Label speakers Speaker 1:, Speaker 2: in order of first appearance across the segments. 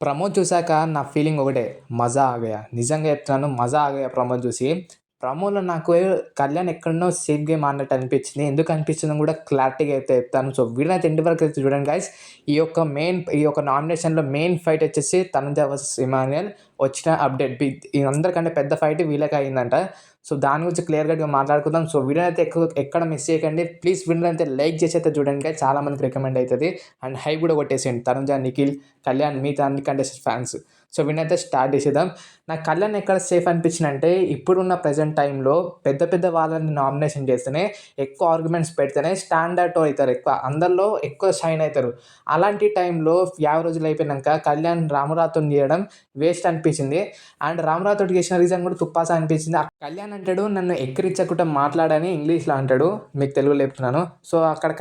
Speaker 1: ప్రమోద్ చూసాక నా ఫీలింగ్ ఒకటే. మజా ఆ గయా! నిజంగా చెప్తున్నాను మజా ఆ గయా ప్రమోద్ చూసి. ప్రమోద్‌లో నాకు కళ్యాణ్ ఎక్కడనో సేఫ్ గేమ్ ఆడినట్టు అనిపించింది. ఎందుకు అనిపించిందో కూడా క్లారిటీగా అయితే చెప్తాను. సో వీడియోనైతే ఎండ్ వరకు అయితే చూడండి గైస్. ఈ యొక్క నామినేషన్‌లో మెయిన్ ఫైట్ వచ్చేసి తనుజ వర్సెస్ ఇమాన్యుయల్ వచ్చిన అప్డేట్. అందరికంటే పెద్ద ఫైట్ వీళ్ళకే అయిందంట. సో దాని గురించి క్లియర్ కట్‌గా మాట్లాడుకుందాం. సో వీడియోని అయితే ఎక్కడ మిస్ చేయకండి. ప్లీజ్ వీడియోని అయితే లైక్ చేసి అయితే చూడండి గైస్. చాలా మందికి రికమెండ్ అయితది. అండ్ హైప్ కూడా కొట్టేసేయండి. తనుజ, నిఖిల్, కళ్యాణ్ మిగతా అన్ని కంటెస్టెంట్స్ ఫ్యాన్స్. సో వీడియోని అయితే స్టార్ట్ చేసేద్దాం. నాకు కళ్యాణ్ ఎక్కడ సేఫ్ అనిపించిందంటే ఇప్పుడున్న ప్రెజెంట్ టైంలో పెద్ద పెద్ద వాళ్ళని నామినేషన్ చేస్తేనే ఎక్కువ ఆర్గ్యుమెంట్స్ పెడితేనే స్టాండ్ అవుట్ అవుతారు ఎక్కువ. అందరిలో ఎక్కువ షైన్ అవుతారు. అలాంటి టైంలో 50 రోజులు అయిపోయినాక కళ్యాణ్ రామురాతోని చేయడం వేస్ట్ అనిపించింది. అండ్ రామురాతోటి చేసిన రీజన్ కూడా తుప్పాస అనిపించింది. కళ్యాణ్ అంటాడు నన్ను ఎక్కిరించకుండా మాట్లాడని ఇంగ్లీష్‌లో అంటాడు. మీకు తెలుగులో చెప్తున్నాను. సో అక్కడ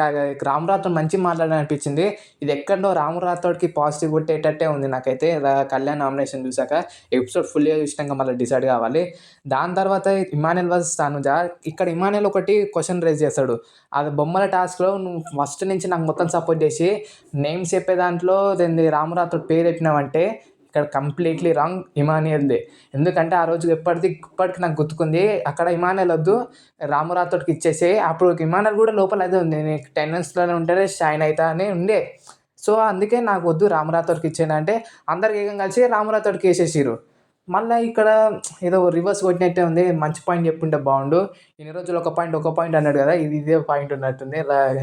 Speaker 1: రామురాతో మంచిగా మాట్లాడాలని అనిపించింది. ఇది ఎక్కడో రామురాతోడికి పాజిటివ్ కొట్టేటట్టే ఉంది నాకైతే కళ్యాణ్ నామినేషన్ చూసాక. ఎపిసోడ్ ఫుల్‌గా చూసినాక మళ్ళీ డిసైడ్ కావాలి. దాని తర్వాత ఇమాన్యుయల్ వర్సెస్ తనుజ. ఇక్కడ ఇమాన్యుయల్ ఒకటి క్వెషన్ రైజ్ చేస్తాడు. అది బొమ్మల టాస్క్‌లో నువ్వు ఫస్ట్ నుంచి నాకు మొత్తం సపోర్ట్ చేసి నేమ్స్ చెప్పే దాంట్లో అదేంది రామురాతోడి పేరు చెప్పినావంటే ఇక్కడ కంప్లీట్లీ రాంగ్ ఇమాన్యుయల్‌దే. ఎందుకంటే ఆ రోజు ఇప్పటికి నాకు గుర్తుకుంది. అక్కడ ఇమాన్యుయల్ వద్దు రామురాతోడికి ఇచ్చేసేయి. అప్పుడు ఇమాన్యుయల్ కూడా లోపల అదే ఉంది. నేను 10 మినిట్స్‌లోనే ఉంటేనే షైన్ అయితా అని ఉండే. సో అందుకే నాకు వద్దు రామురాతోడికి ఇచ్చేయండి అంటే అందరు ఏకంగా కలిసి రామురాతోడికి ఏసేసిర్రు. మళ్ళా ఇక్కడ ఏదో రివర్స్ కొట్టినట్టే ఉంది. మంచి పాయింట్ చెప్పుంటే బాగుండు. ఇన్ని రోజులు ఒక పాయింట్ అన్నాడు కదా! ఇదే పాయింట్ ఉన్నట్టుంది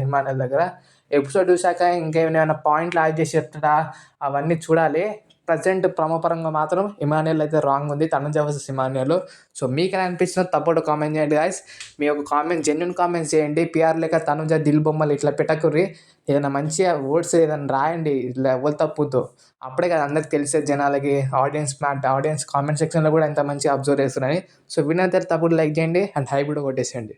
Speaker 1: ఇమాన్యుయల్ దగ్గర. ఎపిసోడ్ చూసాక ఇంకేమైనా పాయింట్లు యాడ్ చేసి చెప్తాడా అవన్నీ చూడాలి. ప్రెజెంట్ ప్రమో పరంగా మాత్రం ఇమాన్యుయల్ అయితే రాంగ్ ఉంది. తనుజ వర్సెస్ ఇమాన్యుయల్. సో మీకెలా అనిపించిందో తప్పకుండా కామెంట్ చేయండి గైస్. మీ యొక్క కామెంట్ జెన్యూన్ కామెంట్స్ చేయండి. పిఆర్ లేక తనుజ దిల్ బొమ్మలు ఇట్లా పెట్టకుర్రి. ఏదైనా మంచిగా ఓట్స్ ఏదైనా రాయండి. ఇట్లా ఎవరు తప్పుద్దో. అప్పుడే కదా అందరికి తెలిసేది జనాలకి. ఆడియన్స్ కామెంట్ సెక్షన్‌లో కూడా ఎంత మంచిగా అబ్జర్వ్ చేస్తున్నారని. సో వీడియోని అయితే తప్పకుండా లైక్ చేయండి. అండ్ హైప్ కూడా కొట్టేసేయండి.